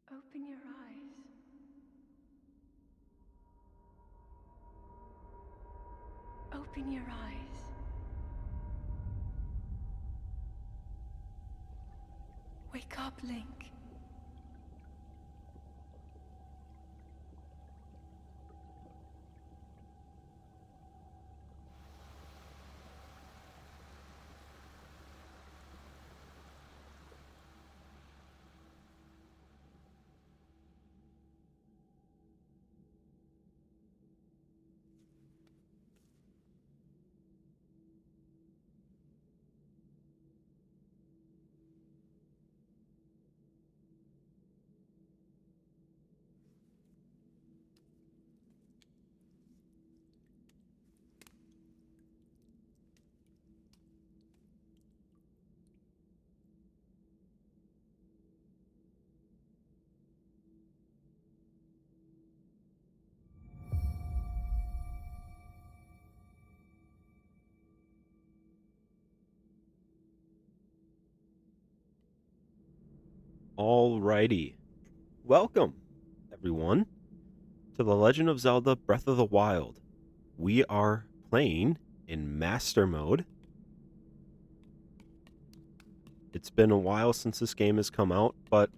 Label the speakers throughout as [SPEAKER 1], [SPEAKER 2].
[SPEAKER 1] Open your eyes. Open your eyes. Wake up, Link.
[SPEAKER 2] Alrighty. Welcome, everyone, to The Legend of Zelda Breath of the Wild. We are playing in Master Mode. It's been a while since this game has come out, but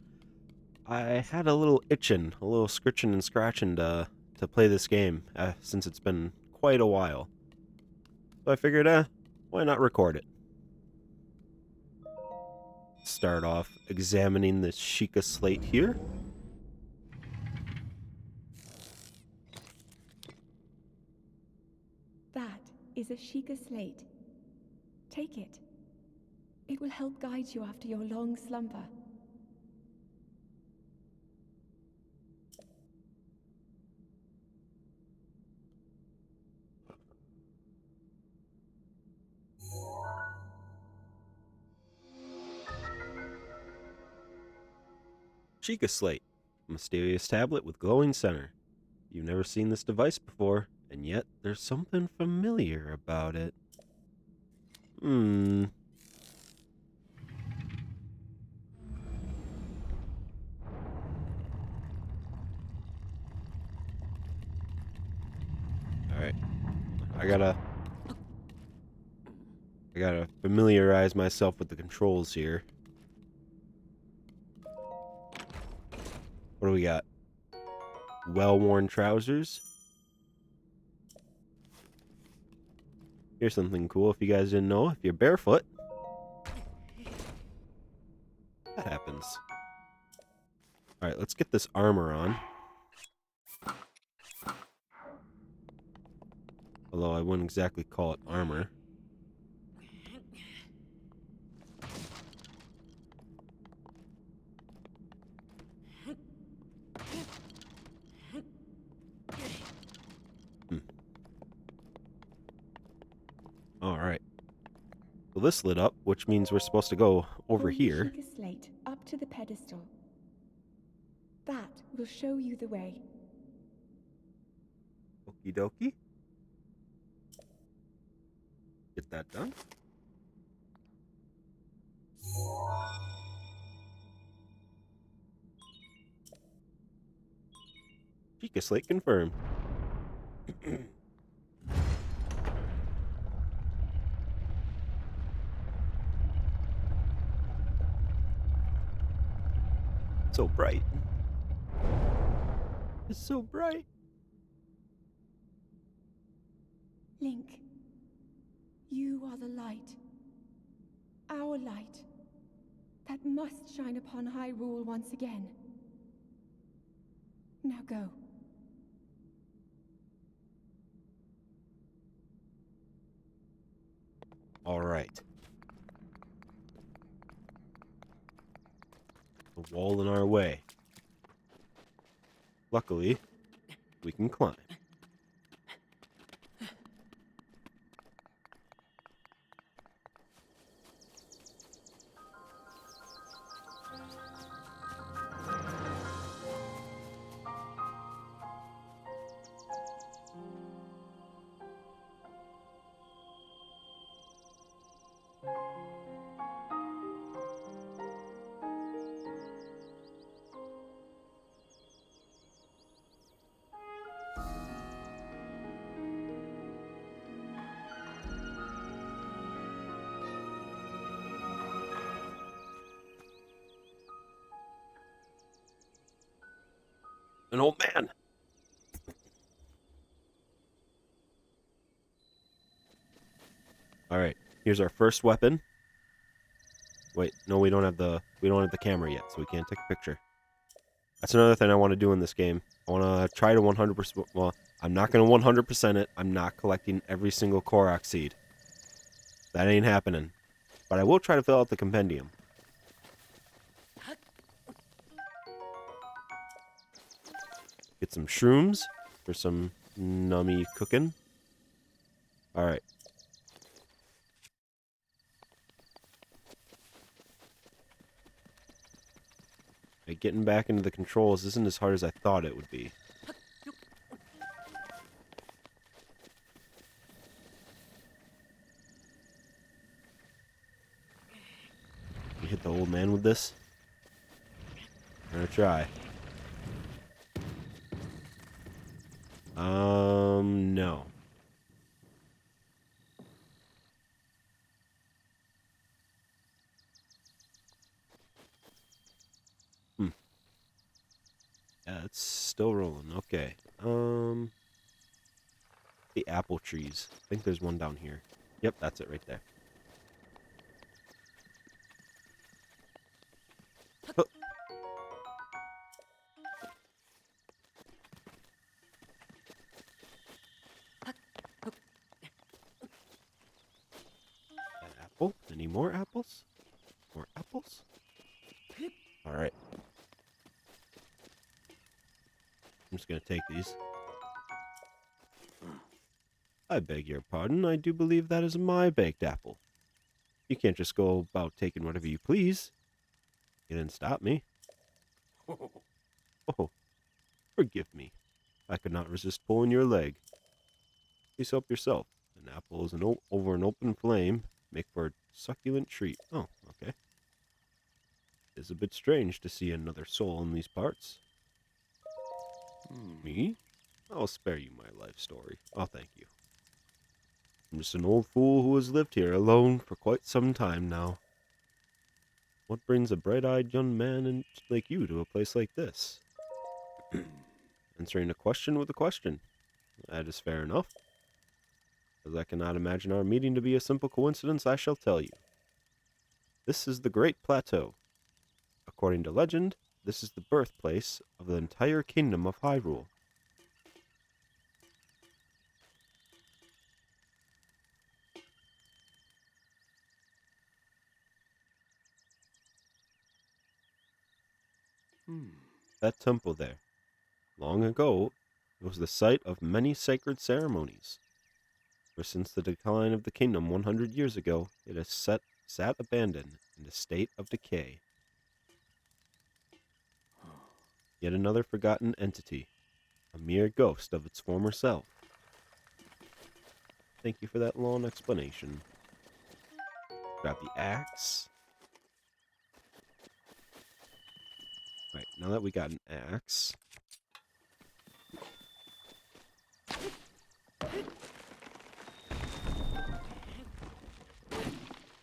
[SPEAKER 2] I had a little itching, a little scritching and scratching to play this game, since it's been quite a while. So I figured, why not record it? Start off examining this Sheikah slate here.
[SPEAKER 1] That is a Sheikah slate. Take it. It will help guide you after your long slumber.
[SPEAKER 2] Sheikah slate, a mysterious tablet with glowing center. You've never seen this device before, and yet there's something familiar about it. Alright. I gotta familiarize myself with the controls here. What do we got? Well-worn trousers. Here's something cool if you guys didn't know. If you're barefoot, that happens. Alright, let's get this armor on. Although I wouldn't exactly call it armor. Alright. Well, this lit up, which means we're supposed to go over
[SPEAKER 1] Hold
[SPEAKER 2] here.
[SPEAKER 1] the Sheikah slate up to the pedestal. That will show you the way.
[SPEAKER 2] Okie dokie. Get that done. Sheikah slate confirmed. So bright. It's so bright.
[SPEAKER 1] Link, you are the light. Our light. That must shine upon Hyrule once again. Now go.
[SPEAKER 2] All right. A wall in our way. Luckily, we can climb. An old man. All right. Here's our first weapon. Wait, no, we don't have the camera yet, so we can't take a picture. That's another thing I want to do in this game. I want to try to 100%. Well, I'm not going to 100% it. I'm not collecting every single Korok seed. That ain't happening. But I will try to fill out the compendium. Get some shrooms for some nummy cooking. Alright. Getting back into the controls isn't as hard as I thought it would be. You hit the old man with this? I'm gonna try. No. Yeah, it's still rolling. Okay. The apple trees. I think there's one down here. Yep, that's it right there. Oh. That apple? Any more apples? More apples? Alright. I'm just gonna take these. I beg your pardon, I do believe that is my baked apple. You can't just go about taking whatever you please. You didn't stop me. Oh, forgive me. I could not resist pulling your leg. Please help yourself. An apple is over an open flame. Make for a succulent treat. Oh, okay. It's a bit strange to see another soul in these parts. Me? I'll spare you my life story. Oh, thank you. I'm just an old fool who has lived here alone for quite some time now. What brings a bright-eyed young man like you to a place like this? Answering a question with a question. That is fair enough. As I cannot imagine our meeting to be a simple coincidence, I shall tell you. This is the Great Plateau. According to legend, this is the birthplace of the entire kingdom of Hyrule. That temple there. Long ago, it was the site of many sacred ceremonies. For since the decline of the kingdom 100 years ago, it has sat abandoned in a state of decay. Yet another forgotten entity, a mere ghost of its former self. Thank you for that long explanation. Grab the axe. Right, now that we got an axe,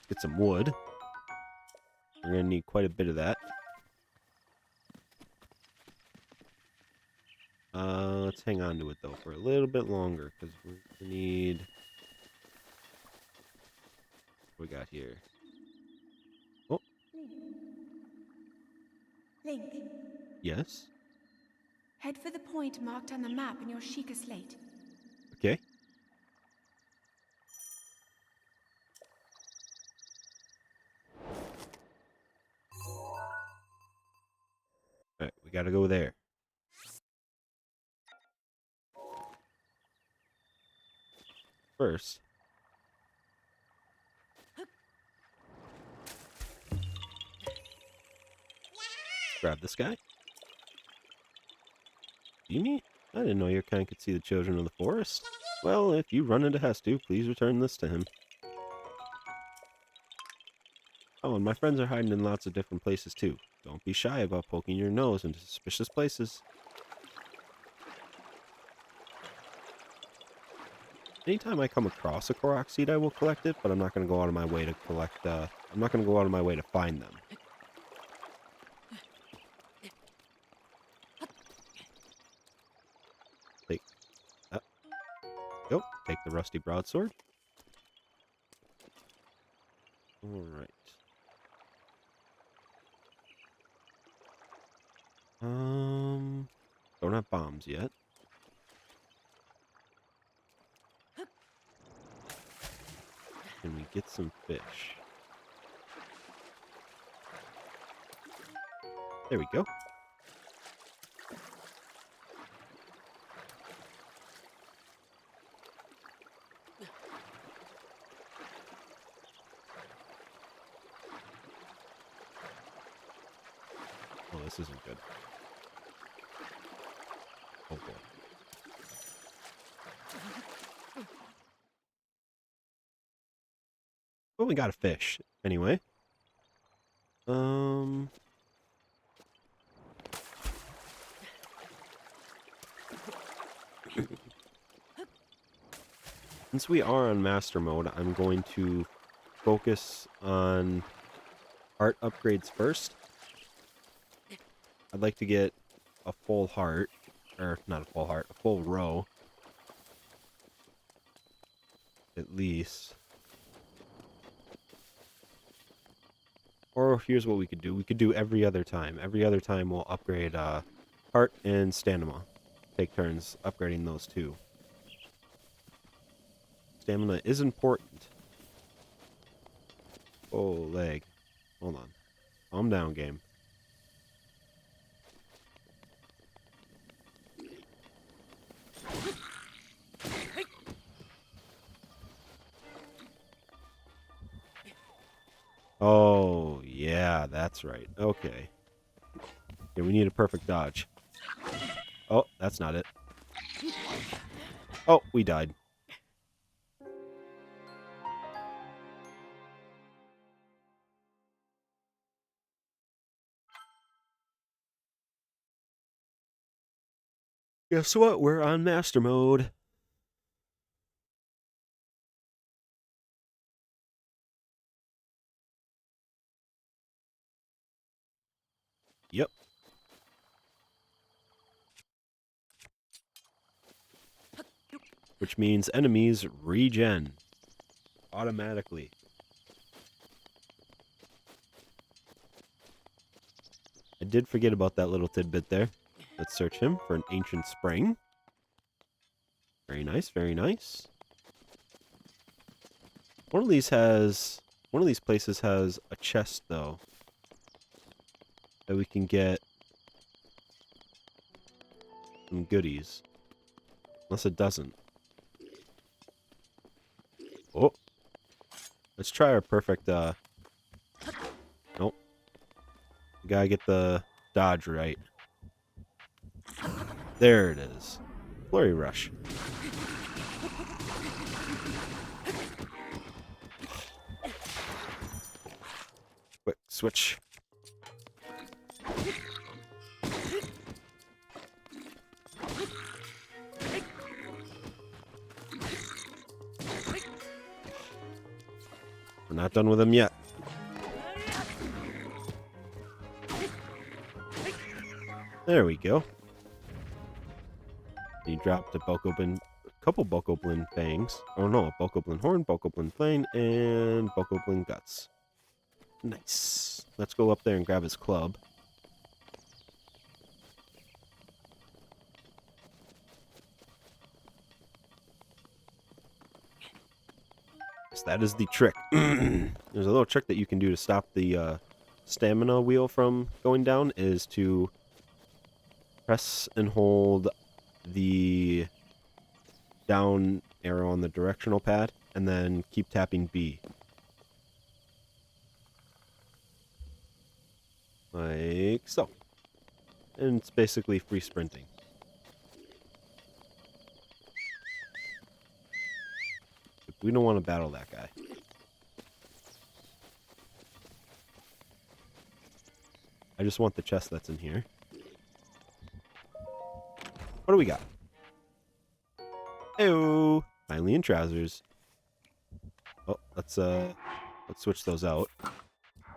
[SPEAKER 2] get some wood. We're going to need quite a bit of that. Let's hang on to it, though, for a little bit longer, because we need... What we got here? Oh.
[SPEAKER 1] Link,
[SPEAKER 2] Yes?
[SPEAKER 1] head for the point marked on the map in your Sheikah slate.
[SPEAKER 2] Okay. Alright, we gotta go there. First, grab this guy. See me? I didn't know your kind could see the children of the forest. Well, if you run into Hestu, please return this to him. Oh, and my friends are hiding in lots of different places too. Don't be shy about poking your nose into suspicious places. Anytime I come across a Korok seed, I will collect it, but I'm not going to go out of my way to collect, I'm not going to go out of my way to find them. rusty broadsword. Alright. Don't have bombs yet. Can we get some fish? There we go. Oh, this isn't good. Oh boy. Well, we got a fish, anyway. Since we are on master mode, I'm going to focus on heart upgrades first. I'd like to get a full heart, or not a full heart, a full row. At least. Or here's what we could do. We could do every other time. Every other time we'll upgrade heart and stamina. Take turns upgrading those two. Stamina is important. Oh, leg. Hold on. Calm down, game. Oh, yeah, that's right. Okay. Yeah, we need a perfect dodge. Oh, that's not it. Oh, we died. Guess what? We're on master mode. Yep. Which means enemies regen automatically. I did forget about that little tidbit there. Let's search him for an ancient spring. Very nice, very nice. One of these places has a chest though, that we can get some goodies. Unless it doesn't. Oh. Let's try our perfect, nope. We gotta get the dodge right. There it is. Flurry rush. Quick switch. We're not done with him yet. There we go. He dropped a couple Bokoblin fangs. Oh no, a Bokoblin horn, Bokoblin flame, and Bokoblin guts. Nice. Let's go up there and grab his club. Yes, that is the trick. There's a little trick that you can do to stop the stamina wheel from going down, is to press and hold the down arrow on the directional pad, and then keep tapping B. Like so. And it's basically free sprinting. We don't want to battle that guy. I just want the chest that's in here. What do we got? Ew! Finally in trousers. Oh, let's switch those out.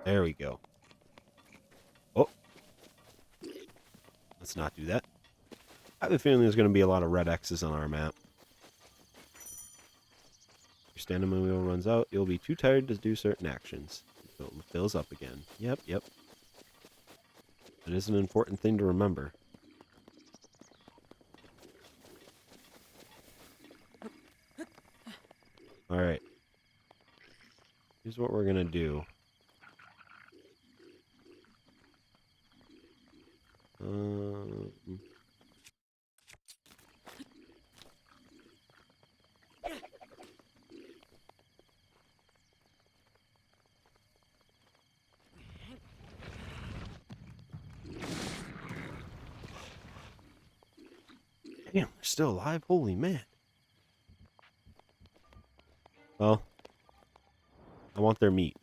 [SPEAKER 2] There we go. Oh. Let's not do that. I have a feeling there's going to be a lot of red X's on our map. Your stamina wheel runs out. You'll be too tired to do certain actions. It fills up again. Yep. It is an important thing to remember. Alright. Here's what we're gonna do. Damn, they're still alive? Holy man. Well, I want their meat.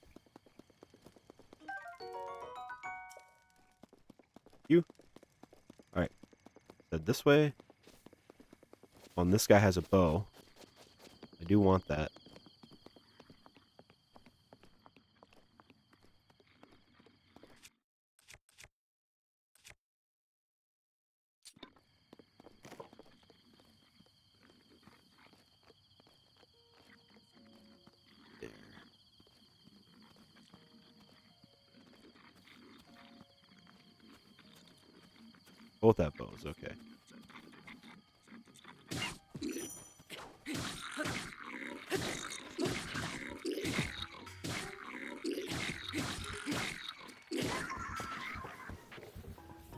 [SPEAKER 2] You? Alright. Head this way. And this guy has a bow. I do want that. There. Both have bows, okay.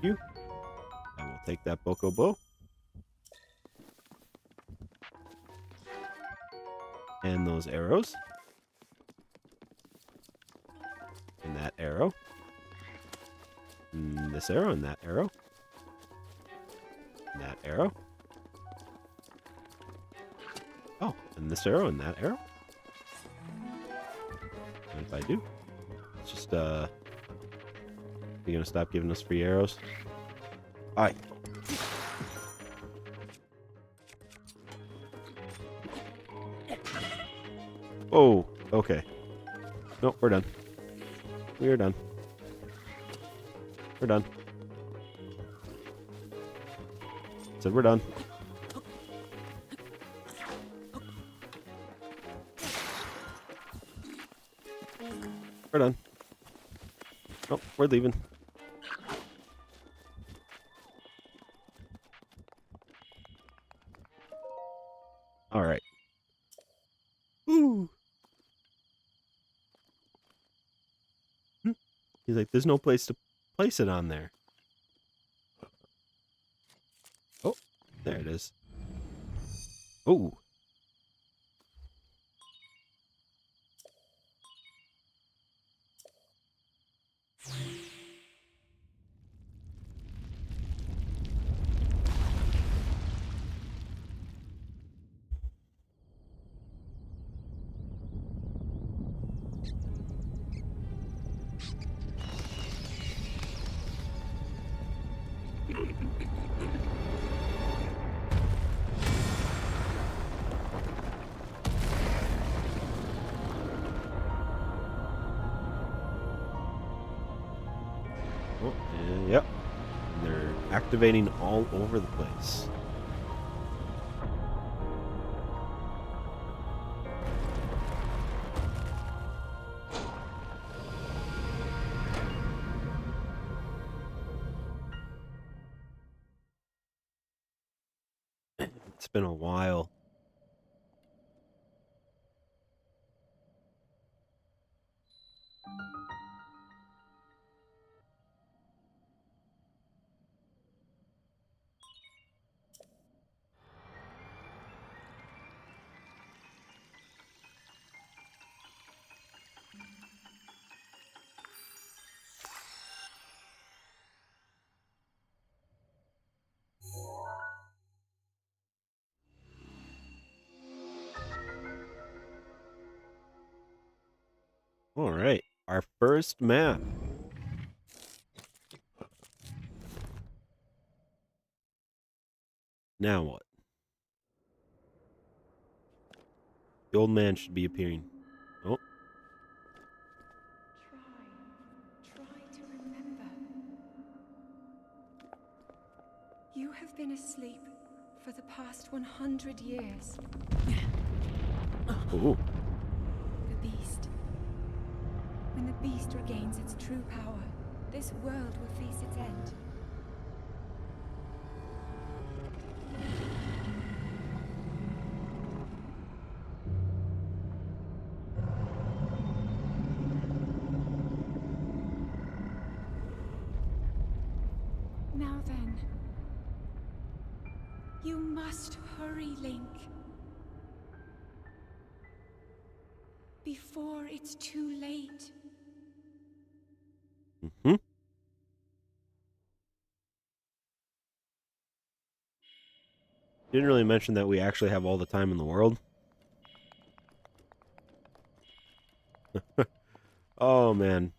[SPEAKER 2] You. I will take that Boko bow. And those arrows. And that arrow. And this arrow and that arrow. And that arrow. Oh, and this arrow and that arrow. And if I do, it's just, you gonna stop giving us free arrows? Alright. Oh, okay. Nope, we're done. We're done. We're done. Said we're done. We're done. Nope, we're leaving. Alright. Ooh. He's like, there's no place to place it on there. Oh, there it is. Oh. Oh, yep. They're activating all over the place. It's been a while. All right, our first map. Now what? The old man should be appearing. Oh.
[SPEAKER 1] Try to remember. You have been asleep for the past 100 years.
[SPEAKER 2] Ooh.
[SPEAKER 1] The beast. When the beast regains its true power, this world will face its end. Now then. You must hurry, Link. Before it's too late.
[SPEAKER 2] Mm-hmm. Didn't really mention that we actually have all the time in the world. Oh, man.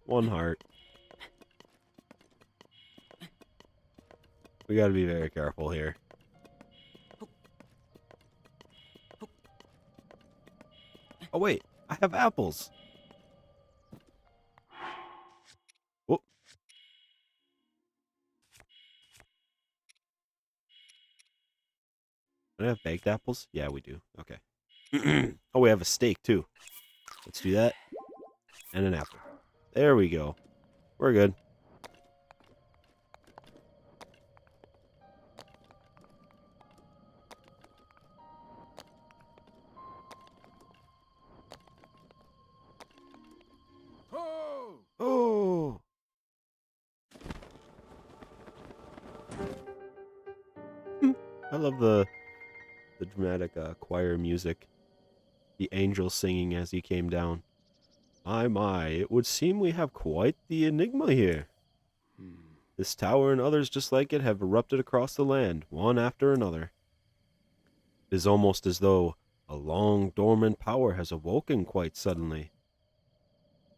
[SPEAKER 2] One heart. We gotta be very careful here. Oh, wait. I have apples. Oh. Do I have baked apples? Yeah, we do. Okay. Oh, we have a steak, too. Let's do that. And an apple. There we go. We're good. Oh! I love the dramatic choir music. The angel singing as he came down. My, it would seem we have quite the enigma here. This tower and others just like it have erupted across the land, one after another. It is almost as though a long dormant power has awoken quite suddenly.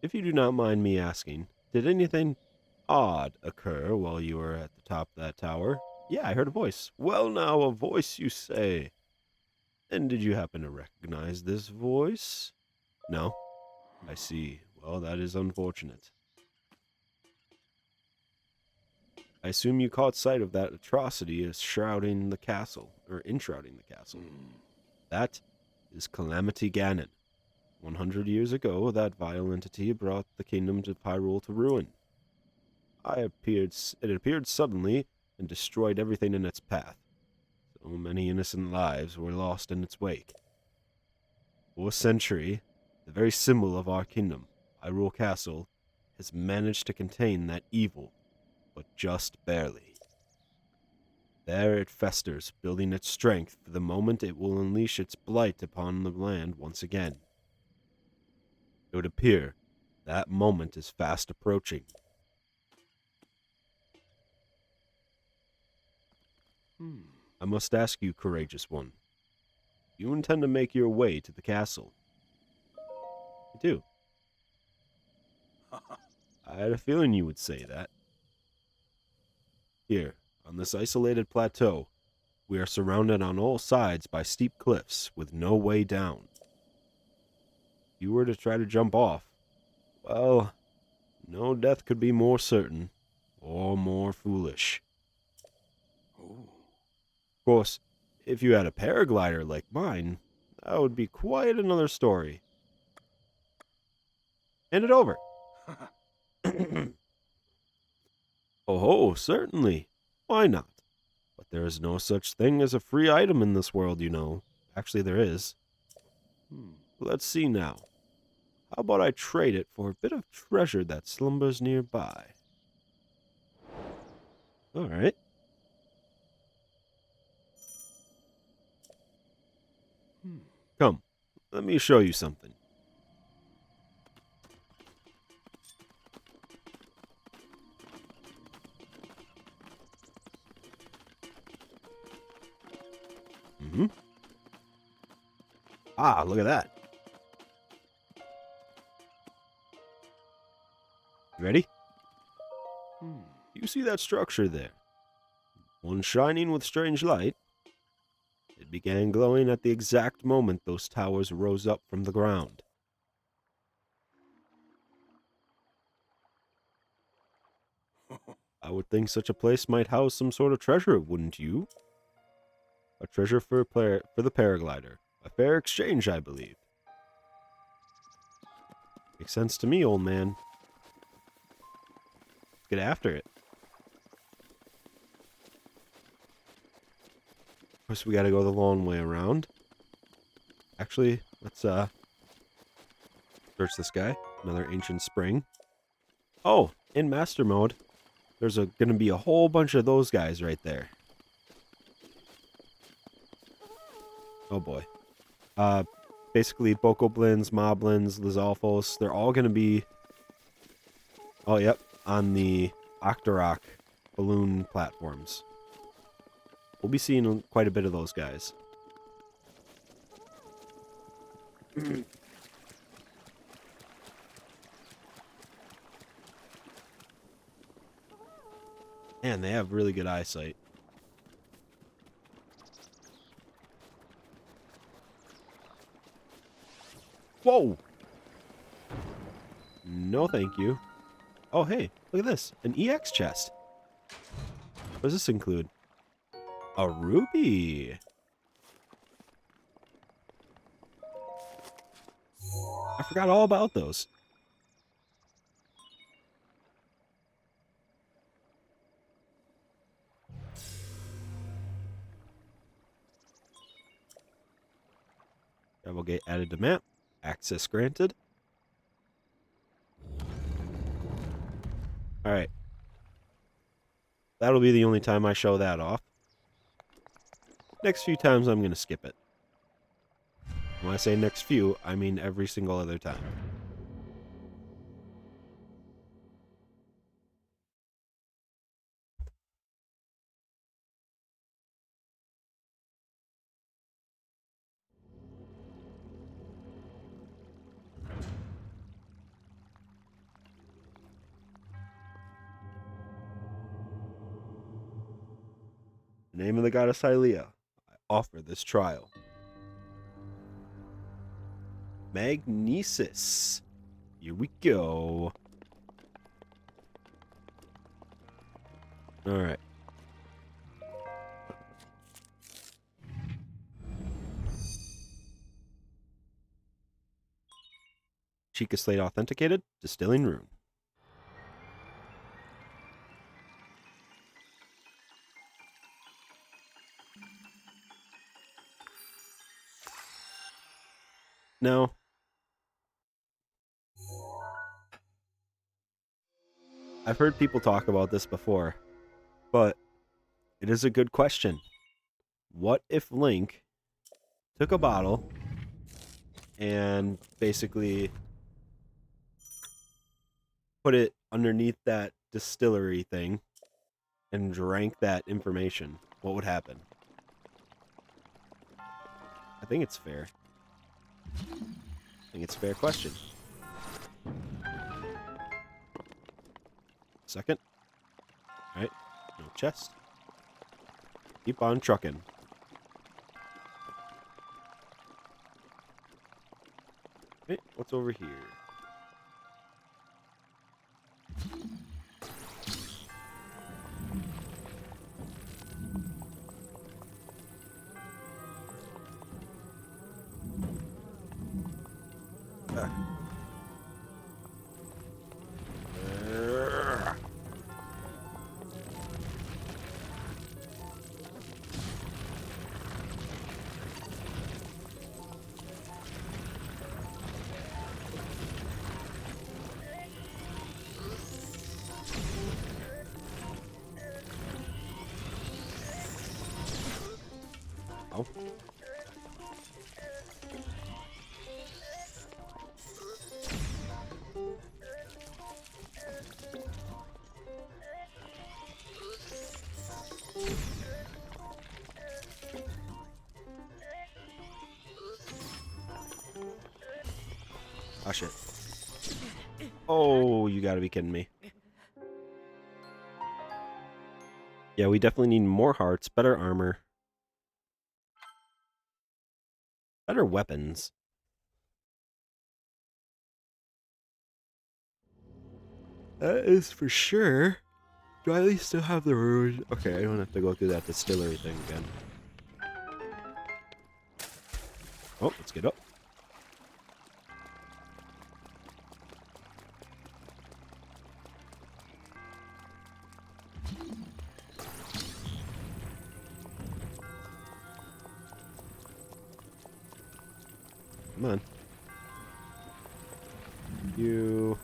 [SPEAKER 2] If you do not mind me asking, did anything odd occur while you were at the top of that tower? Yeah, I heard a voice. Well now, a voice you say. And did you happen to recognize this voice? No? I see. Well, that is unfortunate. I assume you caught sight of that atrocity as shrouding the castle, or enshrouding the castle. That is Calamity Ganon. 100 years ago, that vile entity brought the kingdom of Hyrule to ruin. It appeared suddenly and destroyed everything in its path. So many innocent lives were lost in its wake. For a century, the very symbol of our kingdom, Hyrule Castle, has managed to contain that evil, but just barely. There it festers, building its strength for the moment it will unleash its blight upon the land once again. It would appear that moment is fast approaching. I must ask you, courageous one, do you intend to make your way to the castle? I do. I had a feeling you would say that. Here, on this isolated plateau, we are surrounded on all sides by steep cliffs with no way down. If you were to try to jump off, well, no death could be more certain or more foolish. Of course, if you had a paraglider like mine, that would be quite another story. Hand it over. Oh, certainly. Why not? But there is no such thing as a free item in this world, you know. Actually, there is. Let's see now. How about I trade it for a bit of treasure that slumbers nearby? All right. Come, let me show you something. Ah, look at that. You ready? You see that structure there? One shining with strange light. It began glowing at the exact moment those towers rose up from the ground. I would think such a place might house some sort of treasure, wouldn't you? A treasure for the paraglider, A fair exchange, I believe. Makes sense to me, old man. Let's get after it. Of course, we gotta go the long way around. Actually, let's search this guy. Another ancient spring. Oh, in master mode, there's gonna be a whole bunch of those guys right there. Oh boy. Basically Bokoblins, Moblins, Lizalfos, they're all gonna be, oh yep, on the Octorok balloon platforms. We'll be seeing quite a bit of those guys. Man, they have really good eyesight. Whoa! No thank you. Oh hey, look at this. An EX chest. What does this include? A ruby. I forgot all about those. Travel gate added to map. Access granted. Alright. That'll be the only time I show that off. Next few times I'm going to skip it. When I say next few, I mean every single other time. In the name of the goddess Hylia, I offer this trial. Magnesis. Here we go. Alright. Chica Slate authenticated. Distilling rune. Now, I've heard people talk about this before, but it is a good question. What if Link took a bottle and basically put it underneath that distillery thing and drank that information? What would happen? I think it's fair. I think it's a fair question. Second. Alright. No chest. Keep on trucking. Okay, what's over here? Oh. Oh shit. Oh, you gotta be kidding me. Yeah, we definitely need more hearts, better armor, better weapons. That is for sure. Do I at least still have the rune? Okay, I don't have to go through that distillery thing again. Oh, let's get up. Come on. You.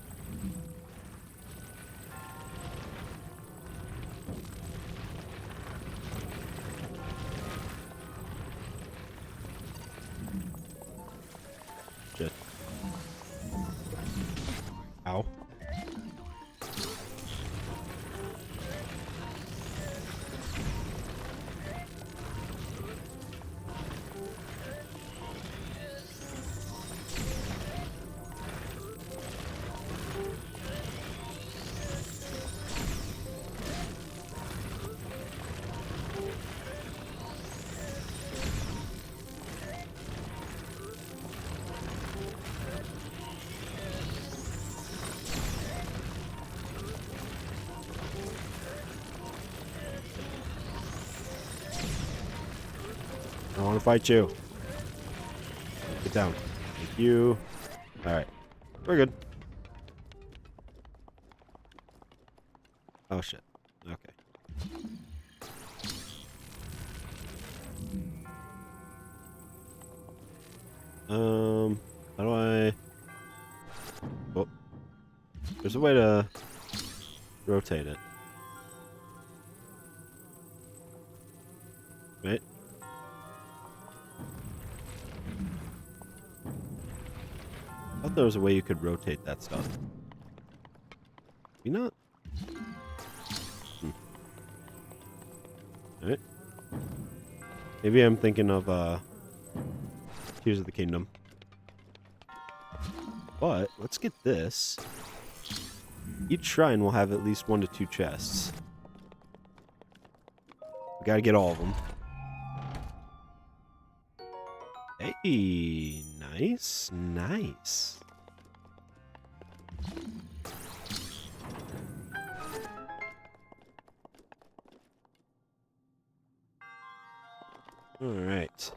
[SPEAKER 2] Shit. Ow. I don't want to fight you. Get down. Thank you. Alright. We're good. Oh, shit. Okay. How do I... Oh. There's a way to rotate it. Right? I thought there was a way you could rotate that stuff. You not? Alright. Maybe I'm thinking of, Tears of the Kingdom. But, let's get this. Each shrine will have at least 1 to 2 chests. We gotta get all of them. Hey, nice, nice. All right.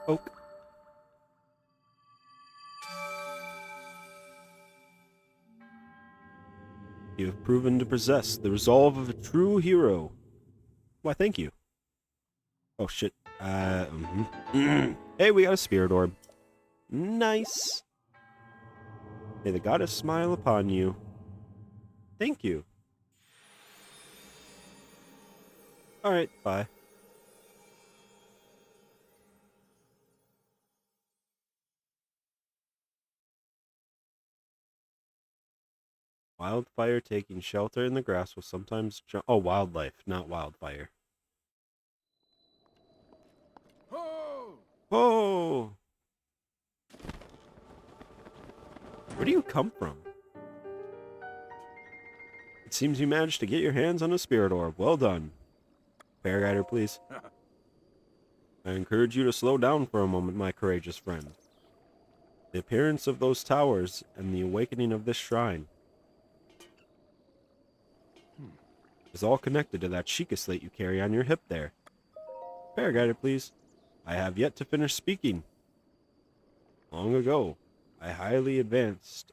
[SPEAKER 2] Oak. You have proven to possess the resolve of a true hero. Why, thank you. Oh, shit. Hey, we got a spirit orb. Nice. May the goddess smile upon you. Thank you. Alright, bye. Wildfire taking shelter in the grass will sometimes jump. Oh, wildlife, not wildfire. Oh! Where do you come from? It seems you managed to get your hands on a spirit orb. Well done. Paraglider, please. I encourage you to slow down for a moment, my courageous friend. The appearance of those towers and the awakening of this shrine is all connected to that Sheikah slate you carry on your hip there. Paraglider, please. I have yet to finish speaking. Long ago, a highly advanced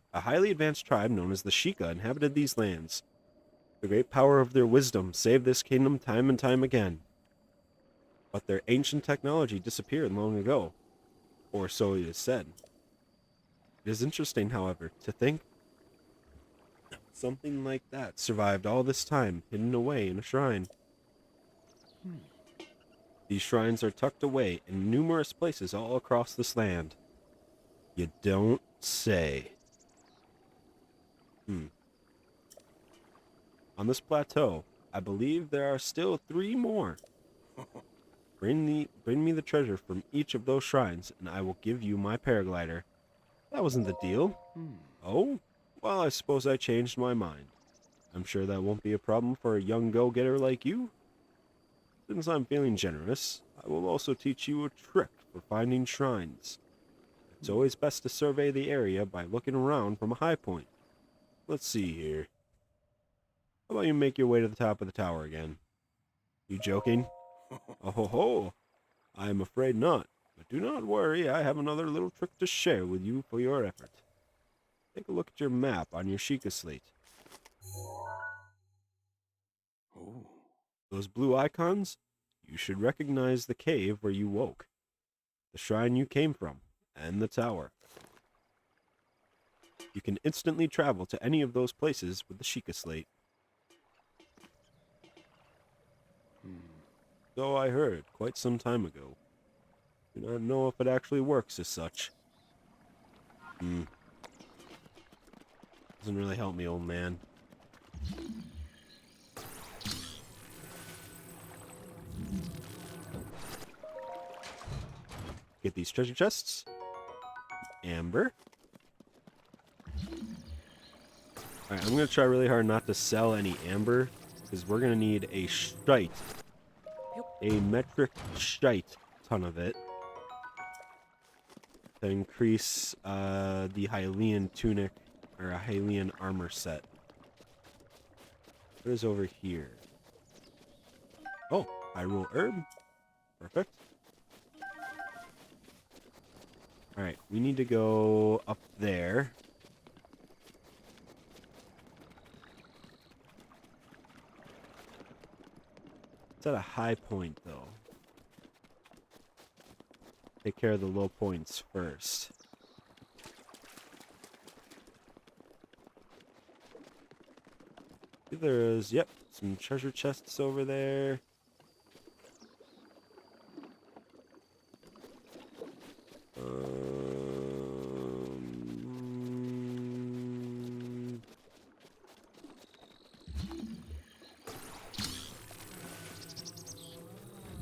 [SPEAKER 2] tribe known as the Sheikah inhabited these lands. The great power of their wisdom saved this kingdom time and time again. But their ancient technology disappeared long ago, or so it is said. It is interesting, however, to think something like that survived all this time, hidden away in a shrine. These shrines are tucked away in numerous places all across this land. You don't say. On this plateau, I believe there are still 3 more. Bring me the treasure from each of those shrines, and I will give you my paraglider. That wasn't the deal. Oh? Well, I suppose I changed my mind. I'm sure that won't be a problem for a young go-getter like you. Since I'm feeling generous, I will also teach you a trick for finding shrines. It's always best to survey the area by looking around from a high point. Let's see here. How about you make your way to the top of the tower again? You joking? Oh ho ho! I am afraid not. But do not worry, I have another little trick to share with you for your effort. Take a look at your map on your Sheikah slate.
[SPEAKER 3] Oh.
[SPEAKER 2] Those blue icons? You should recognize the cave where you woke, the shrine you came from, and the tower. You can instantly travel to any of those places with the Sheikah slate. So I heard quite some time ago. Do not know if it actually works as such. Doesn't really help me, old man. Get these treasure chests. Amber. Alright, I'm going to try really hard not to sell any amber, because we're going to need a shite. A metric shite ton of it. To increase the Hylian tunic, or a Hylian armor set. What is over here? Oh, Hyrule herb. Perfect. Alright, we need to go up there. It's at a high point, though. Take care of the low points first. There's, yep, some treasure chests over there.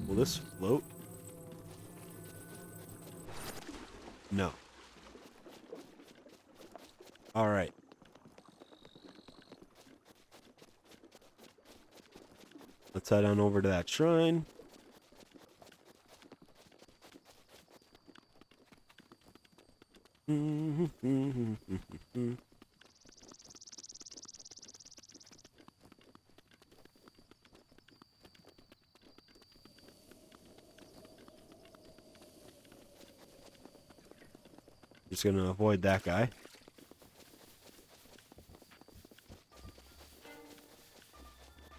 [SPEAKER 2] Will this float? No. Alright. Let's head on over to that shrine. Just gonna avoid that guy.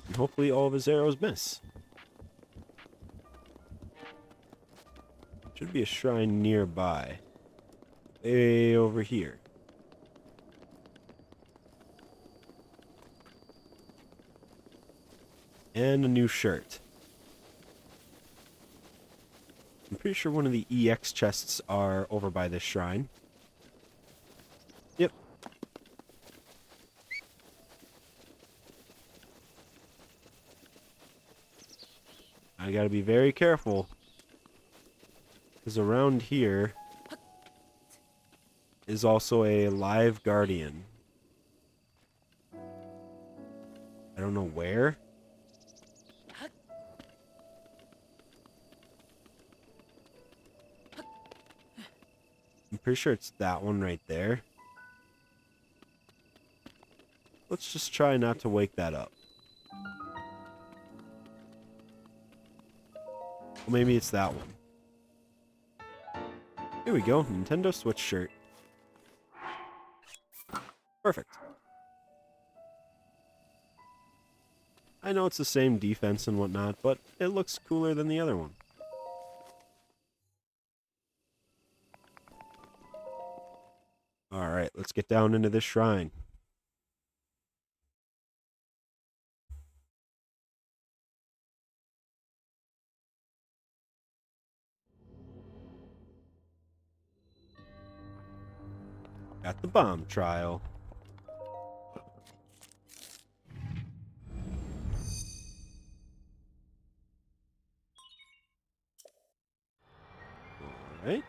[SPEAKER 2] And hopefully all of his arrows miss. Should be a shrine nearby. Way over here. And a new shirt. I'm pretty sure one of the EX chests are over by this shrine. Yep. I gotta be very careful. Because around here is also a live guardian. I don't know where. I'm pretty sure it's that one right there. Let's just try not to wake that up. Well, maybe it's that one. Here we go, Nintendo Switch shirt. Perfect. I know it's the same defense and whatnot, but it looks cooler than the other one. Alright, let's get down into this shrine. Got the bomb trial. Alright.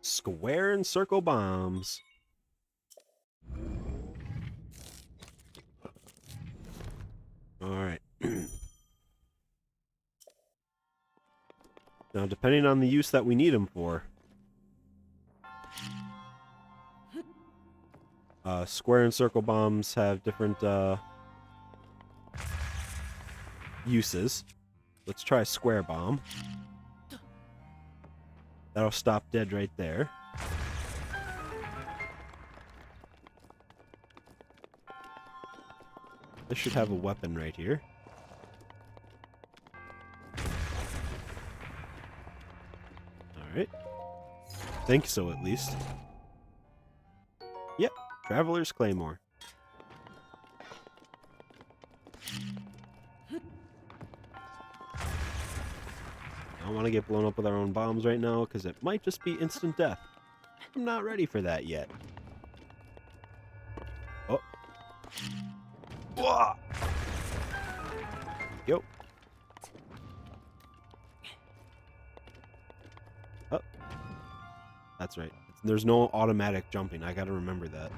[SPEAKER 2] Square and circle bombs. Now, depending on the use that we need them for. Square and circle bombs have different uses. Let's try square bomb. That'll stop dead right there. This should have a weapon right here. Alright. Think so, at least. Yep. Traveler's Claymore. I don't want to get blown up with our own bombs right now, because it might just be instant death. I'm not ready for that yet. Oh. Whoa. Yo. Oh. That's right. There's no automatic jumping. I gotta remember that.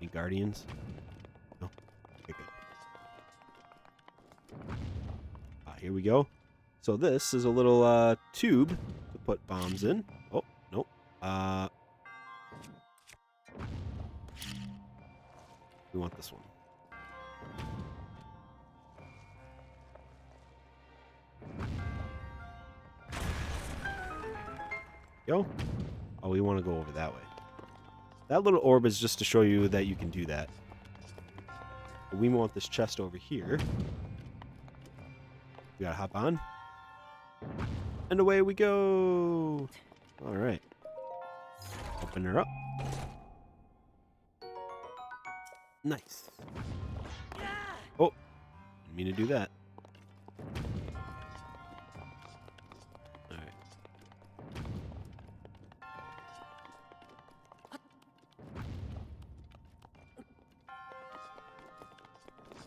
[SPEAKER 2] Any guardians? No? Okay, good. Here we go. So this is a little tube to put bombs in. Oh, nope. We want this one. Go. Oh, we want to go over that way. That little orb is just to show you that you can do that. But we want this chest over here. We gotta hop on. And away we go. Alright. Open her up. Nice. Oh, didn't mean to do that. Alright.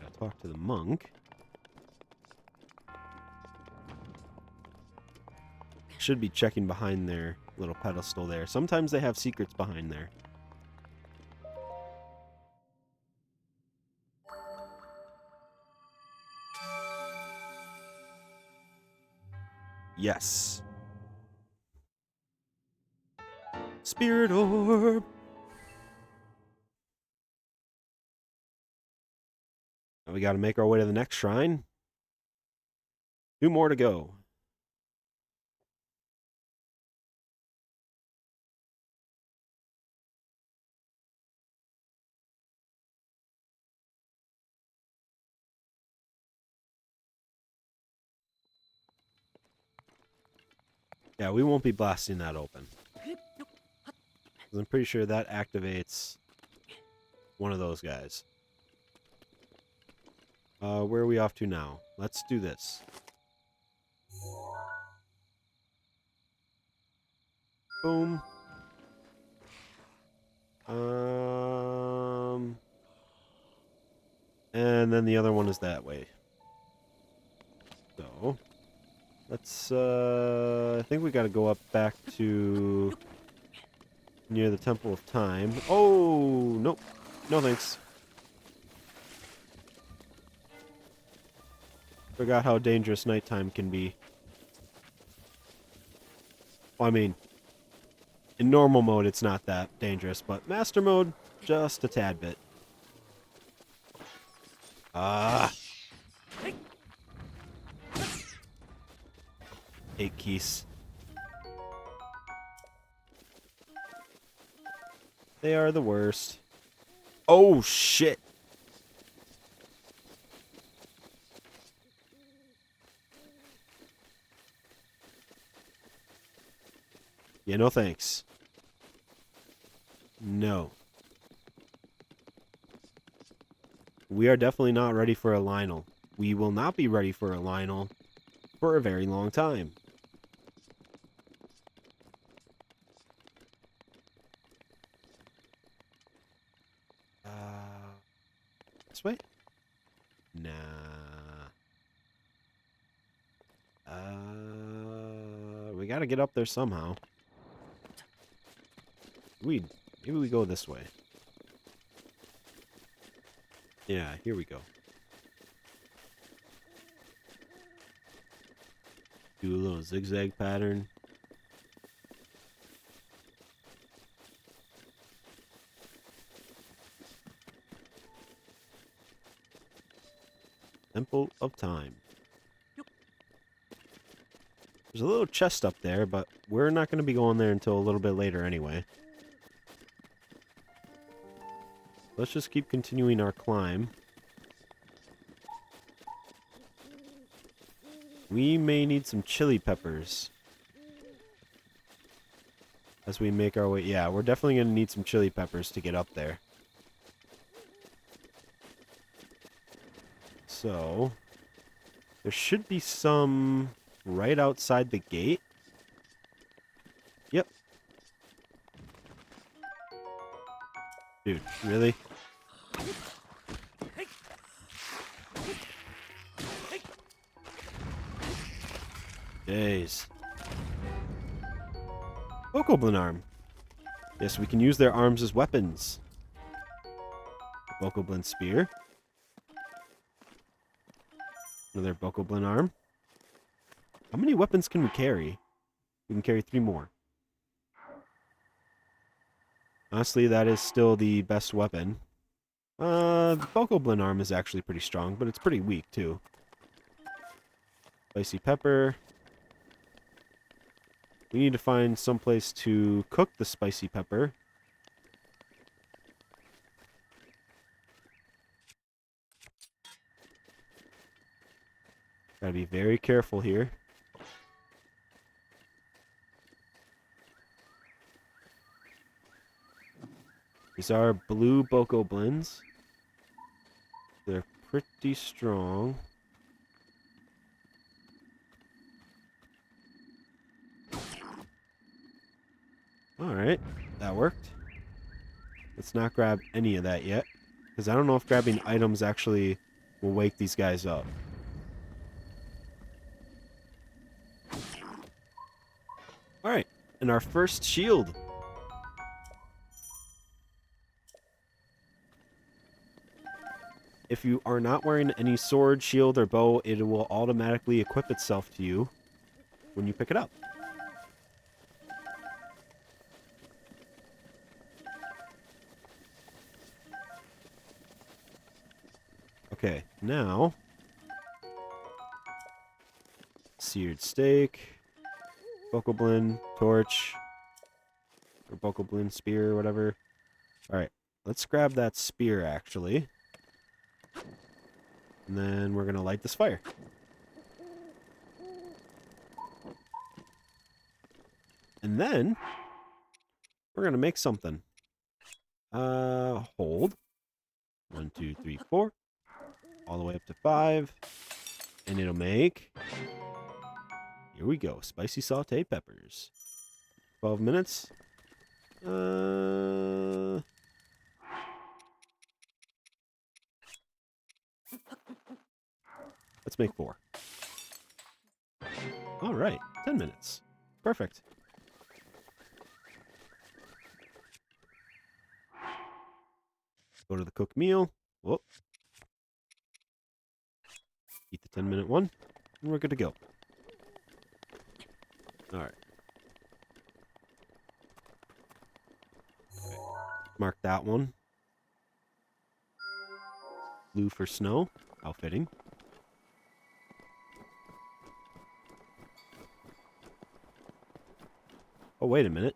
[SPEAKER 2] Gotta talk to the monk. Should be checking behind their little pedestal there. Sometimes they have secrets behind there. Yes. Spirit orb. Now we got to make our way to the next shrine. 2 more to go. Yeah, we won't be blasting that open. 'Cause I'm pretty sure that activates one of those guys. Where are we off to now? Let's do this. Boom. And then the other one is that way. So, let's, I think we gotta go up back to near the Temple of Time. Oh, nope. No thanks. Forgot how dangerous nighttime can be. Well, I mean, in normal mode it's not that dangerous, but master mode, just a tad bit. Ah. 8 keys. They are the worst. Oh, shit. Yeah, no thanks. No. We are definitely not ready for a Lionel. We will not be ready for a Lionel for a very long time. This way? Nah. We gotta get up there somehow. Maybe we go this way. Yeah, here we go. Do a little zigzag pattern. Temple of Time. There's a little chest up there, but we're not going to be going there until a little bit later anyway. Let's just keep continuing our climb. We may need some chili peppers as we make our way. Yeah, we're definitely going to need some chili peppers to get up there. So, there should be some right outside the gate. Yep. Dude, really? Jeez. Bokoblin arm. Yes, we can use their arms as weapons. Bokoblin spear. Another Bokoblin arm. How many weapons can we carry? We can carry 3 more. Honestly, that is still the best weapon. The Bokoblin arm is actually pretty strong, but it's pretty weak too. Spicy pepper. We need to find some place to cook the spicy pepper. Gotta be very careful here. These are blue Bokoblins. They're pretty strong. Alright, that worked. Let's not grab any of that yet, because I don't know if grabbing items actually will wake these guys up. Alright, and our first shield. If you are not wearing any sword, shield, or bow, it will automatically equip itself to you when you pick it up. Okay, now seared steak, Bokoblin, torch, or Bokoblin spear, or whatever. Alright, let's grab that spear actually. And then we're gonna light this fire. And then we're gonna make something. Hold. 1, 2, 3, 4. All the way up to 5. And it'll make... Here we go. Spicy sauteed peppers. 12 minutes. Let's make 4. Alright. 10 minutes. Perfect. Go to the cook meal. Whoop. Eat the 10-minute one. And we're good to go. Alright. Mark that one. Blue for snow. How fitting. Oh, wait a minute.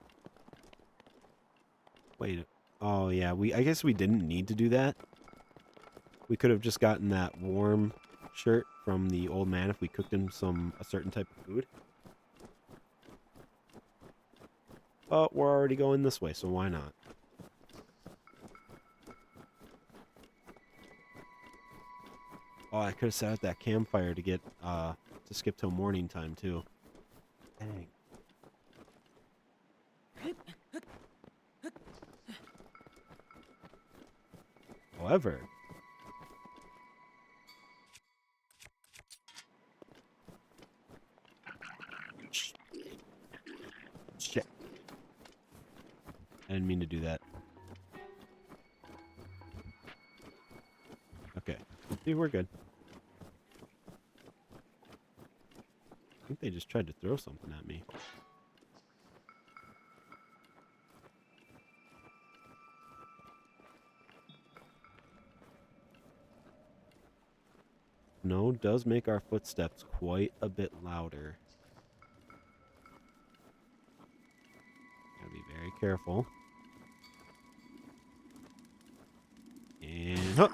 [SPEAKER 2] Wait. Oh, yeah. I guess we didn't need to do that. We could have just gotten that warm shirt from the old man if we cooked him a certain type of food. But we're already going this way, so why not? Oh, I could have sat at that campfire to get to skip till morning time too. Dang. However, shit. I didn't mean to do that. Okay. See, we're good. think they just tried to throw something at me. Snow does make our footsteps quite a bit louder. Gotta be very careful. And huh.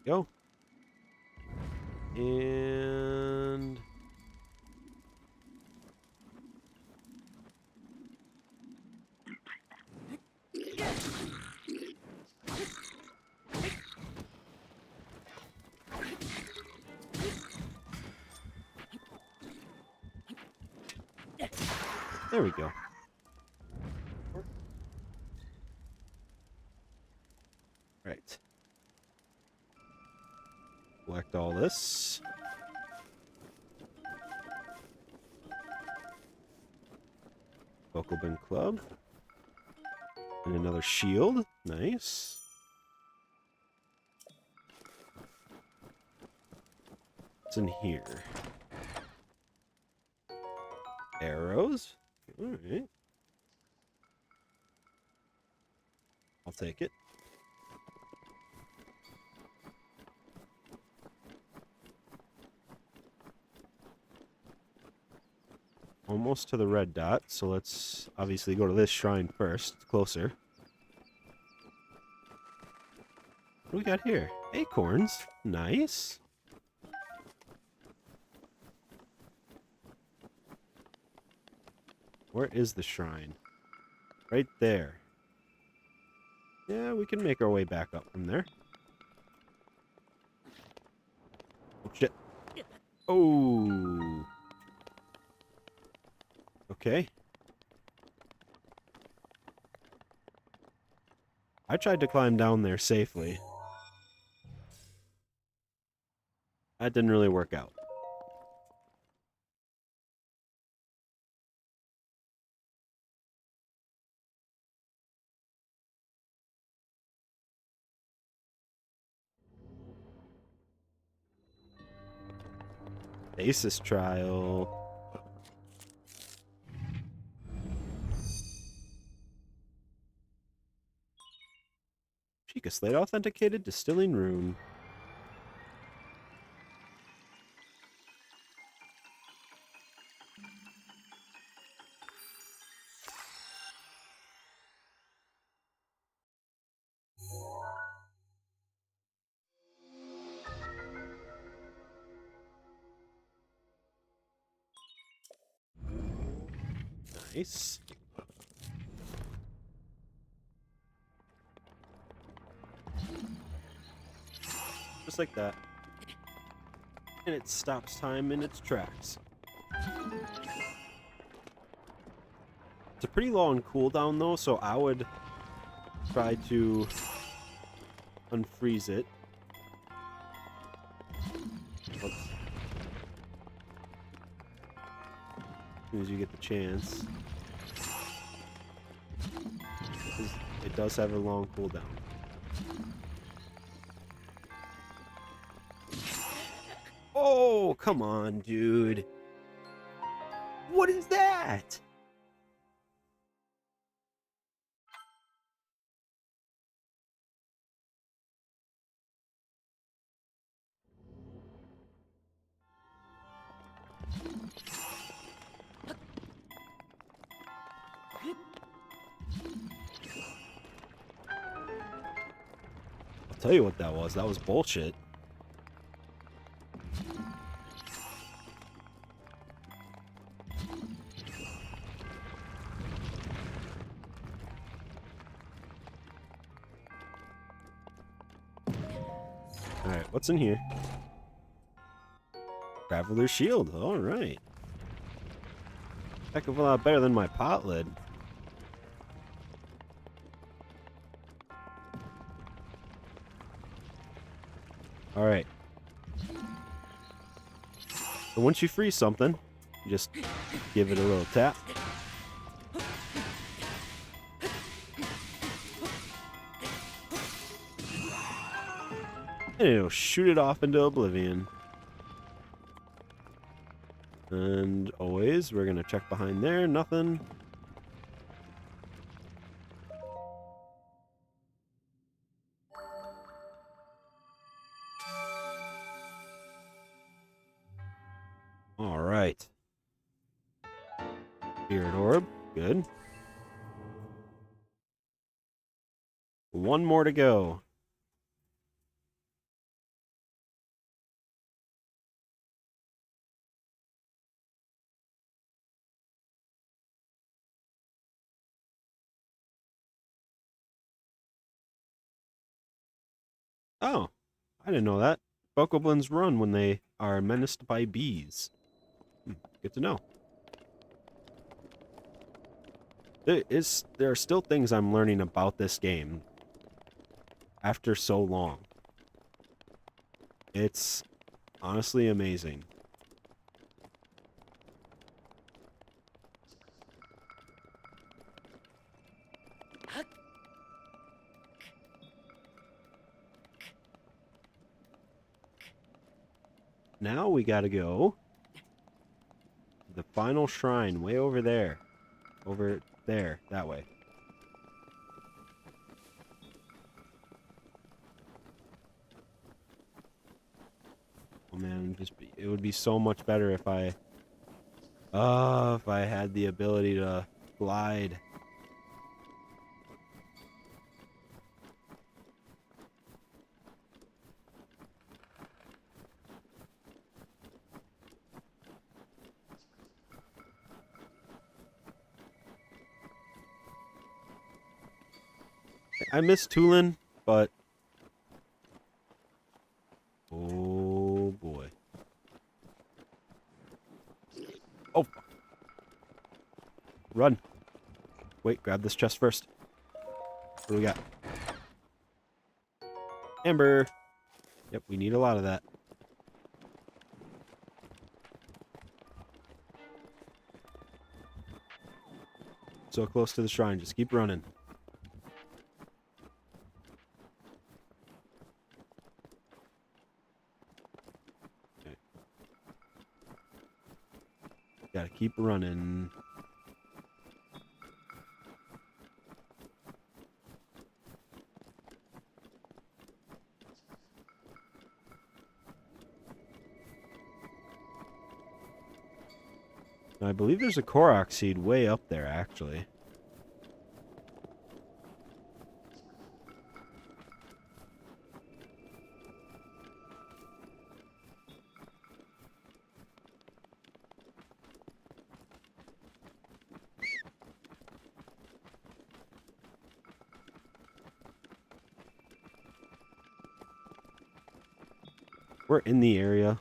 [SPEAKER 2] Go. And there we go. Right. Collect all this. Bokobin Club. And another shield. Nice. What's in here? Arrows. Alright. I'll take it. Almost to the red dot, so let's obviously go to this shrine first. It's closer. What do we got here? Acorns. Nice. Where is the shrine? Right there. Yeah, we can make our way back up from there. Oh, shit. Oh. Okay. I tried to climb down there safely. That didn't really work out. Basis trial. Chica Slate authenticated distilling room. Nice. Just like that. And it stops time in its tracks. It's a pretty long cooldown though, so I would try to unfreeze it. As soon as you get the chance. It does have a long cooldown. Oh, come on, dude. What is that? I'll tell you what that was. That was bullshit. Alright, what's in here? Traveler's Shield. Alright. Heck of a lot better than my pot lid. Alright. So once you freeze something, you just give it a little tap. And it'll shoot it off into oblivion. And always, we're going to check behind there. Nothing. All right. Spirit orb. Good. One more to go. Oh, I didn't know that. Bokoblins run when they are menaced by bees. Good to know. There are still things I'm learning about this game after so long. It's honestly amazing. Now we gotta go to the final shrine way over there. Over there, that way. Oh man, it would be so much better if I had the ability to glide. I miss Tulin, but oh boy. Oh. Run. Wait, grab this chest first. What do we got? Amber. Yep, we need a lot of that. So close to the shrine. Just keep running. Okay. Gotta keep running. I believe there's a Korok seed way up there, actually. We're in the area.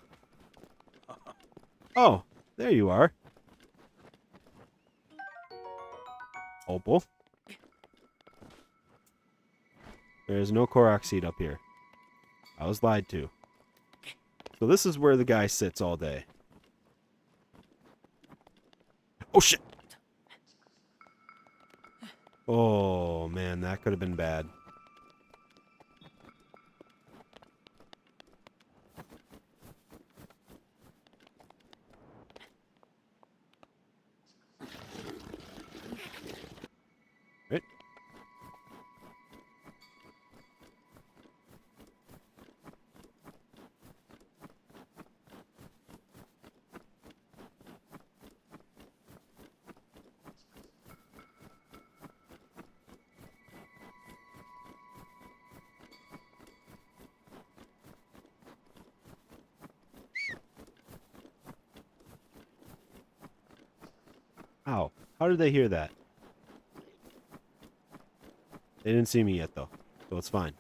[SPEAKER 2] Oh, there you are. Opal. There is no Korok seed up here. I was lied to. So this is where the guy sits all day. Oh shit! Oh man, that could have been bad. Right? Ow. How did they hear that? They didn't see me yet, though. So it's fine.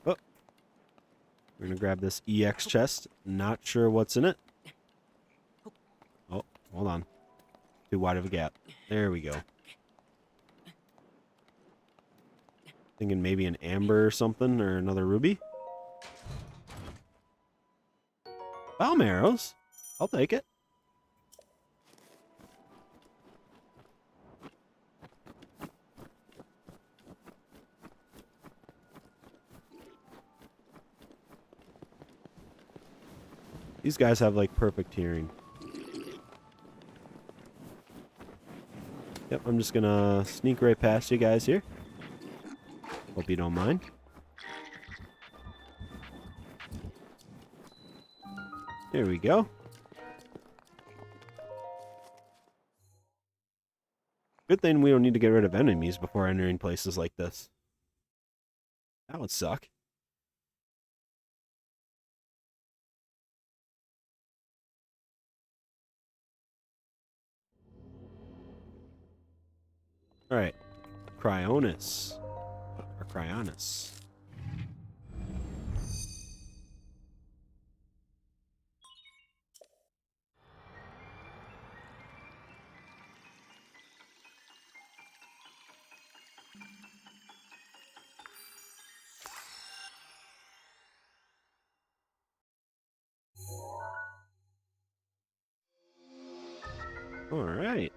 [SPEAKER 2] Oh. We're gonna grab this EX chest. Not sure what's in it. Oh, hold on. Too wide of a gap. There we go. Thinking maybe an amber or something, or another ruby. Bomb arrows. I'll take it. These guys have like perfect hearing. Yep, I'm just gonna sneak right past you guys here. Hope you don't mind. There we go. Good thing we don't need to get rid of enemies before entering places like this. That would suck. Alright. Cryonis. Or Cryonis. Alright.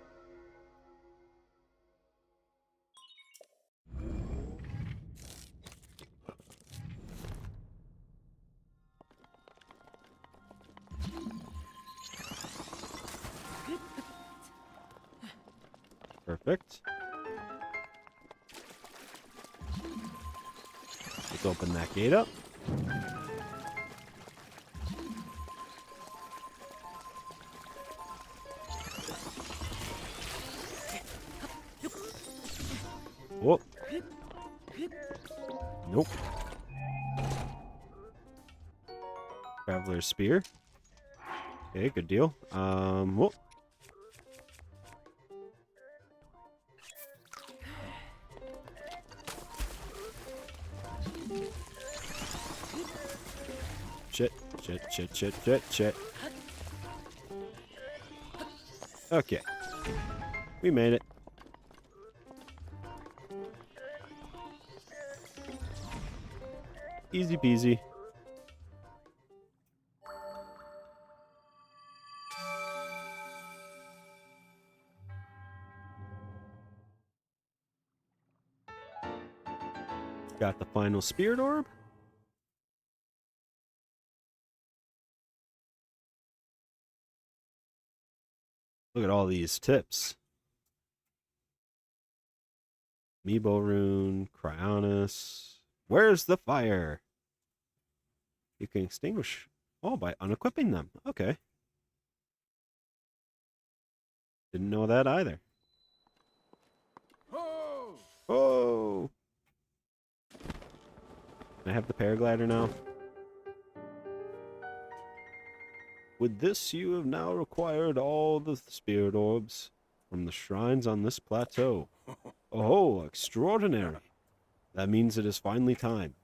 [SPEAKER 2] Perfect. Let's open that gate up. Whoop. Nope. Traveler's Spear. Okay, good deal. Whoop. Shit, shit, shit, shit, shit, shit. Okay. We made it. Easy peasy. Got the final Spirit Orb. Look at all these tips. Amiibo Rune, Cryonis. Where's the fire? You can extinguish all by unequipping them. Okay. Didn't know that either.
[SPEAKER 3] Oh!
[SPEAKER 2] Oh! Can I have the paraglider now? With this, you have now acquired all the spirit orbs from the shrines on this plateau. Oh, extraordinary. That means it is finally time.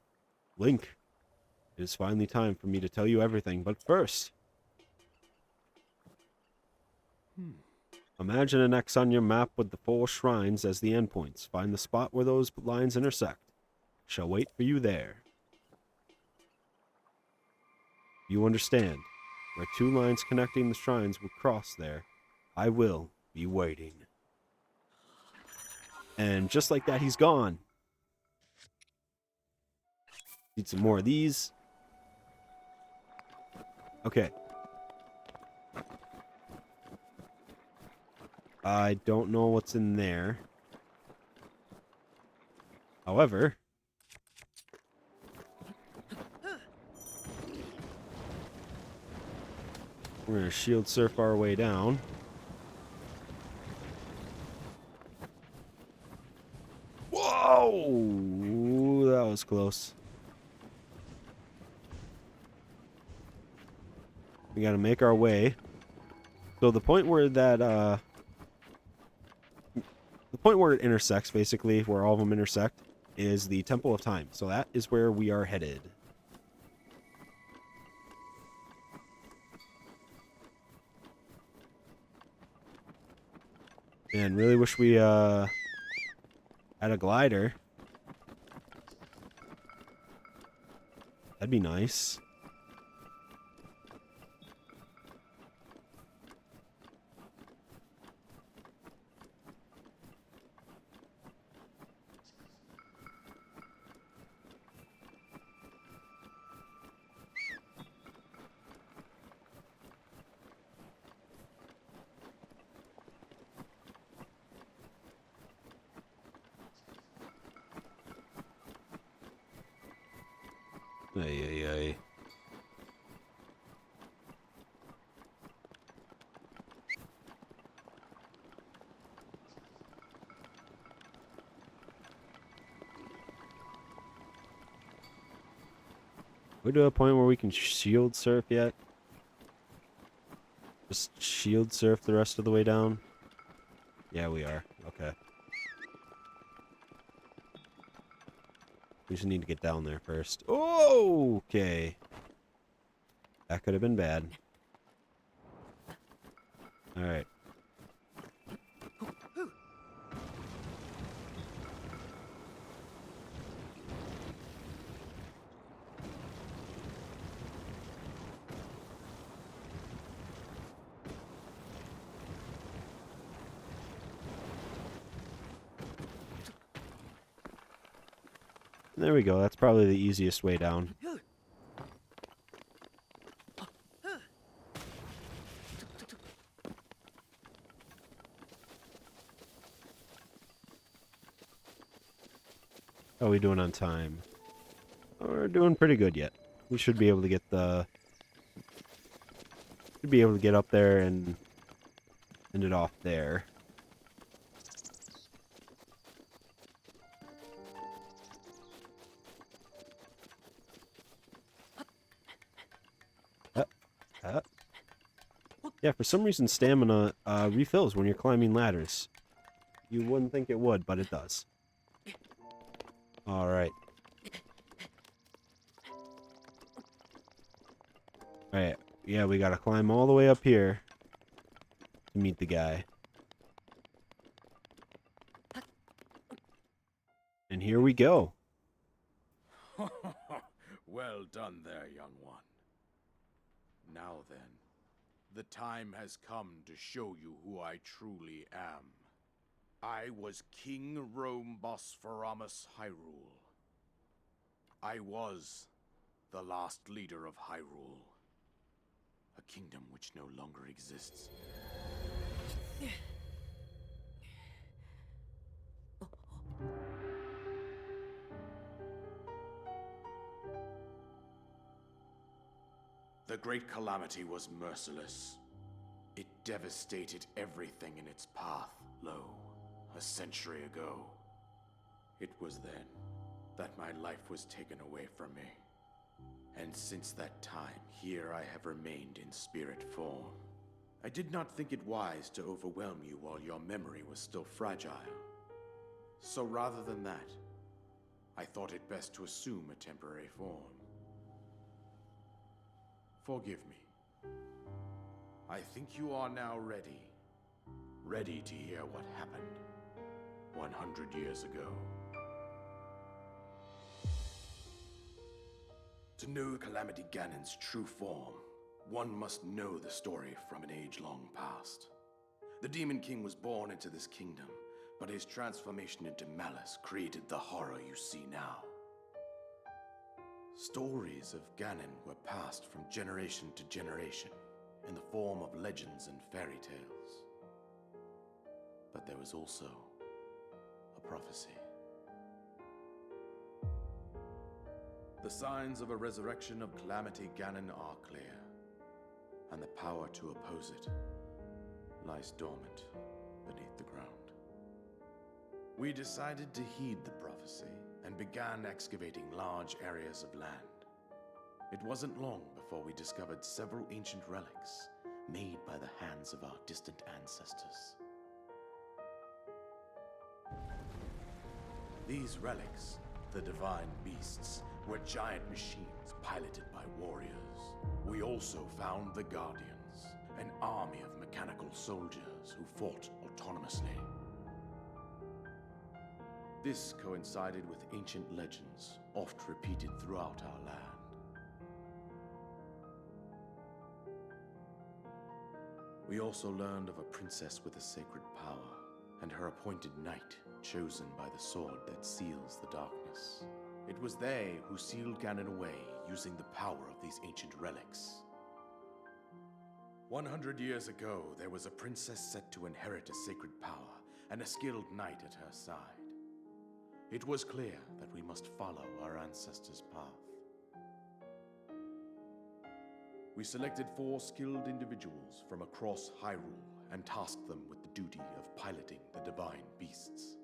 [SPEAKER 2] Link, it is finally time for me to tell you everything, but first... Imagine an X on your map with the 4 shrines as the endpoints. Find the spot where those lines intersect. Shall wait for you there. You understand. Where 2 lines connecting the shrines would cross there, I will be waiting. And just like that, he's gone. Need some more of these. Okay. I don't know what's in there. However... we're going to shield surf our way down. Whoa! That was close. We got to make our way. So the point where that, the point where it intersects, basically, where all of them intersect, is the Temple of Time. So that is where we are headed. Man, really wish we, had a glider. That'd be nice. Ay, ay, ay. We to a point where we can shield surf yet? Just shield surf the rest of the way down? Yeah, we are. Okay. We just need to get down there first. Oh, okay. That could have been bad. Alright. There we go. That's probably the easiest way down. How are we doing on time? Oh, we're doing pretty good yet. We should be able to get the... Should be able to get up there and end it off there. Uh, uh. Yeah, for some reason stamina refills when you're climbing ladders. You wouldn't think it would, but it does. Alright. Alright, yeah, we gotta climb all the way up here to meet the guy. And here we go.
[SPEAKER 3] Well done there, young one. Now then, the time has come to show you who I truly am. I was King Rome Bosphoramus Hyrule. I was the last leader of Hyrule, a kingdom which no longer exists. The Great Calamity was merciless. It devastated everything in its path, lo, a century ago. It was then that my life was taken away from me. And since that time, here I have remained in spirit form. I did not think it wise to overwhelm you while your memory was still fragile. So rather than that, I thought it best to assume a temporary form. Forgive me. I think you are now ready. Ready to hear what happened 100 years ago. To know Calamity Ganon's true form, one must know the story from an age long past. The Demon King was born into this kingdom, but his transformation into malice created the horror you see now. Stories of Ganon were passed from generation to generation in the form of legends and fairy tales. But there was also a prophecy. The signs of a resurrection of Calamity Ganon are clear, and the power to oppose it lies dormant beneath the ground. We decided to heed the prophecy and began excavating large areas of land. It wasn't long before we discovered several ancient relics made by the hands of our distant ancestors. These relics, the divine beasts, were giant machines piloted by warriors. We also found the Guardians, an army of mechanical soldiers who fought autonomously. This coincided with ancient legends, oft repeated throughout our land. We also learned of a princess with a sacred power, and her appointed knight, chosen by the sword that seals the darkness. It was they who sealed Ganon away using the power of these ancient relics. 100 years ago, there was a princess set to inherit a sacred power and a skilled knight at her side. It was clear that we must follow our ancestors' path. We selected 4 skilled individuals from across Hyrule and tasked them with the duty of piloting the divine beasts.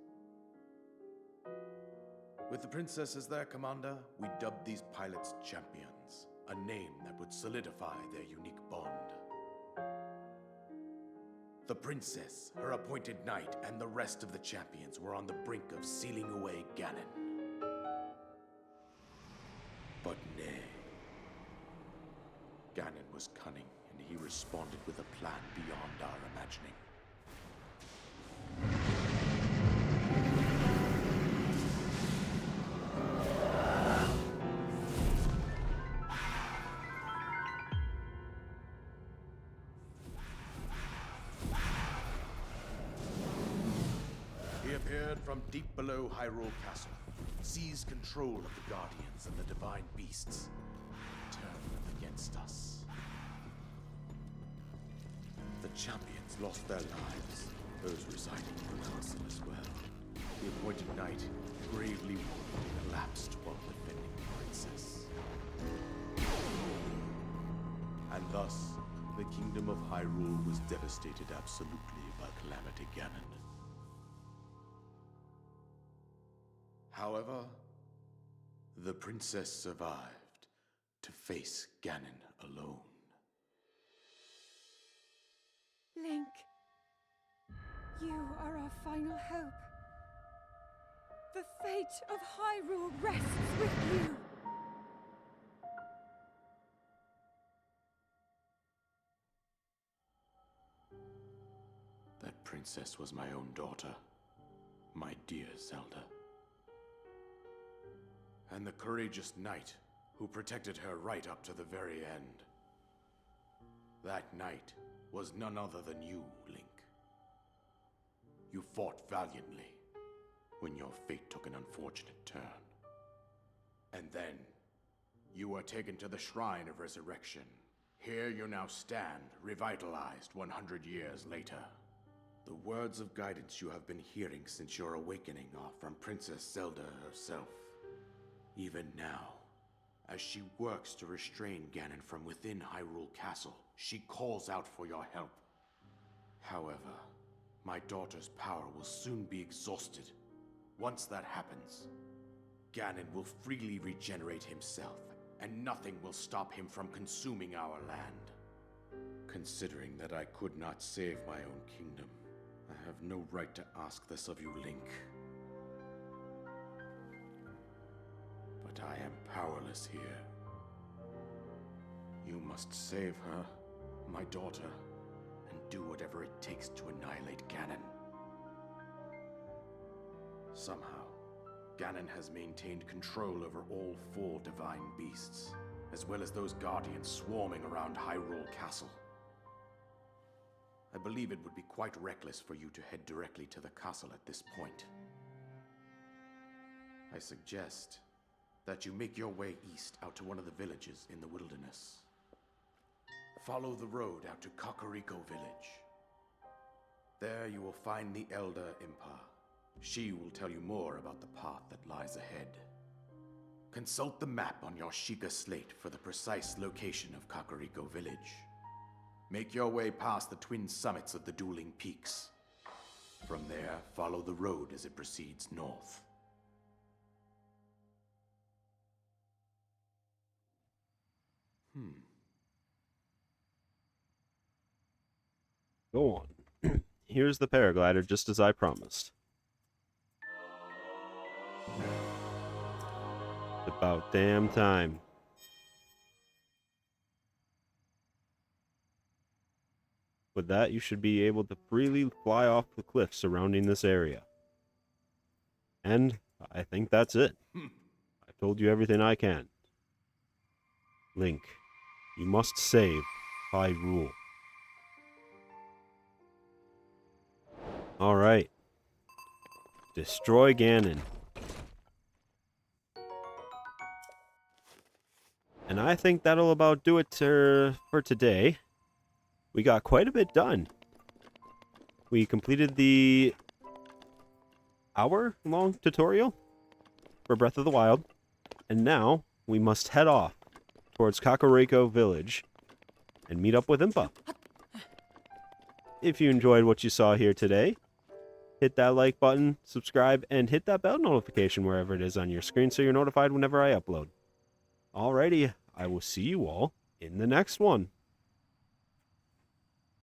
[SPEAKER 3] With the princess as their commander, we dubbed these pilots champions, a name that would solidify their unique bond. The princess, her appointed knight, and the rest of the champions were on the brink of sealing away Ganon. But nay. Ganon was cunning, and he responded with a plan beyond our imagining. He appeared from deep below Hyrule Castle, seized control of the Guardians and the Divine Beasts, turned them against us. The champions lost their lives, those residing in the castle as well. The appointed knight, gravely wounded, collapsed while defending the princess. And thus, the kingdom of Hyrule was devastated absolutely by Calamity Ganon. However, the princess survived to face Ganon alone.
[SPEAKER 1] Link, you are our final hope. The fate of Hyrule rests with you.
[SPEAKER 3] That princess was my own daughter, my dear Zelda. And the courageous knight who protected her right up to the very end. That knight was none other than you, Link. You fought valiantly when your fate took an unfortunate turn. And then, you were taken to the Shrine of Resurrection. Here you now stand, revitalized 100 years later. The words of guidance you have been hearing since your awakening are from Princess Zelda herself. Even now, as she works to restrain Ganon from within Hyrule Castle, she calls out for your help. However, my daughter's power will soon be exhausted. Once that happens, Ganon will freely regenerate himself, and nothing will stop him from consuming our land. Considering that I could not save my own kingdom, I have no right to ask this of you, Link. But I am powerless here. You must save her, my daughter, and do whatever it takes to annihilate Ganon. Somehow, Ganon has maintained control over all 4 divine beasts, as well as those guardians swarming around Hyrule Castle. I believe it would be quite reckless for you to head directly to the castle at this point. I suggest that you make your way east out to one of the villages in the wilderness. Follow the road out to Kakariko Village. There you will find the Elder Impa. She will tell you more about the path that lies ahead. Consult the map on your Sheikah slate for the precise location of Kakariko Village. Make your way past the twin summits of the dueling peaks. From there, follow the road as it proceeds north.
[SPEAKER 2] Go on. Here's the paraglider, just as I promised. It's about damn time. With that, you should be able to freely fly off the cliffs surrounding this area. And I think that's it. I've told you everything I can. Link, you must save Hyrule. Alright. Destroy Ganon. And I think that'll about do it for today. We got quite a bit done. We completed the hour-long tutorial for Breath of the Wild. And now we must head off towards Kakariko Village and meet up with Impa. If you enjoyed what you saw here today, hit that like button, subscribe, and hit that bell notification wherever it is on your screen so you're notified whenever I upload. Alrighty, I will see you all in the next one.